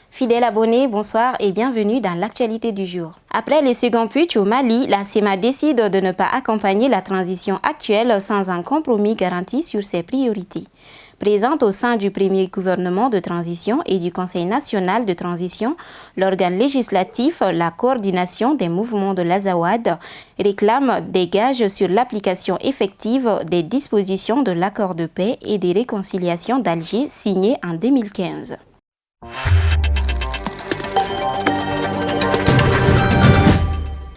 Fidèles abonnés, bonsoir et bienvenue dans l'actualité du jour. Après le second putsch au Mali, la CEMA décide de ne pas accompagner la transition actuelle sans un compromis garanti sur ses priorités. Présente au sein du premier gouvernement de transition et du Conseil national de transition, l'organe législatif, la coordination des mouvements de l'Azawad, réclame des gages sur l'application effective des dispositions de l'accord de paix et des réconciliations d'Alger signé en 2015.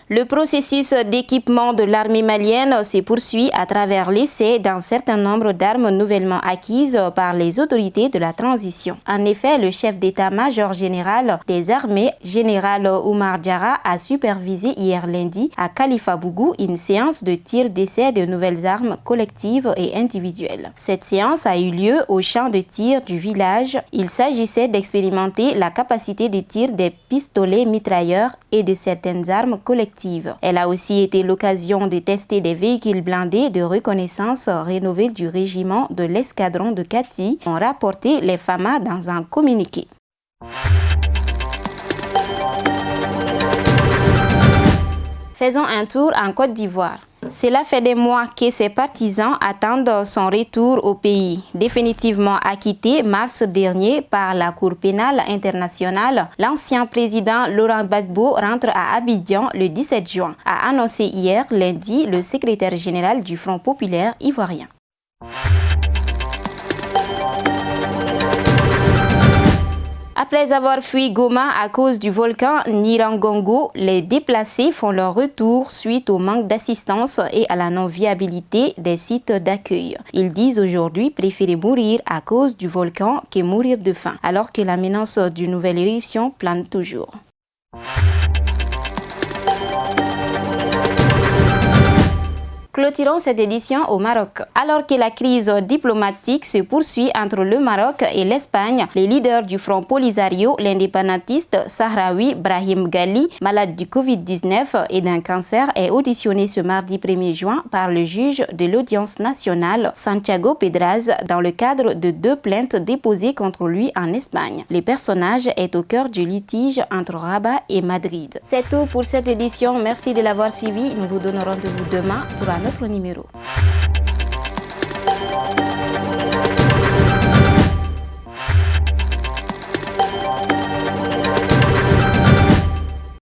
Le processus d'équipement de l'armée malienne se poursuit à travers l'essai d'un certain nombre d'armes nouvellement acquises par les autorités de la transition. En effet, le chef d'état-major général des armées, général Oumar Diarra, a supervisé hier lundi à Khalifa Bougou une séance de tir d'essai de nouvelles armes collectives et individuelles. Cette séance a eu lieu au champ de tir du village. Il s'agissait d'expérimenter la capacité de tir des pistolets mitrailleurs et de certaines armes collectives. Elle a aussi été l'occasion de tester des véhicules blindés de reconnaissance rénovés du régiment de l'escadron de Kati, ont rapporté les FAMA dans un communiqué. Faisons un tour en Côte d'Ivoire. Cela fait des mois que ses partisans attendent son retour au pays. Définitivement acquitté mars dernier par la Cour pénale internationale, l'ancien président Laurent Gbagbo rentre à Abidjan le 17 juin, a annoncé hier lundi le secrétaire général du Front populaire ivoirien. Après avoir fui Goma à cause du volcan Nyiragongo, les déplacés font leur retour suite au manque d'assistance et à la non-viabilité des sites d'accueil. Ils disent aujourd'hui préférer mourir à cause du volcan que mourir de faim, alors que la menace d'une nouvelle éruption plane toujours. Clôturons cette édition au Maroc. Alors que la crise diplomatique se poursuit entre le Maroc et l'Espagne, les leaders du Front Polisario, l'indépendantiste sahraoui Brahim Ghali, malade du Covid-19 et d'un cancer, est auditionné ce mardi 1er juin par le juge de l'audience nationale, Santiago Pedraz, dans le cadre de 2 plaintes déposées contre lui en Espagne. Le personnage est au cœur du litige entre Rabat et Madrid. C'est tout pour cette édition. Merci de l'avoir suivi. Nous vous donnons rendez-vous demain pour un autre numéro.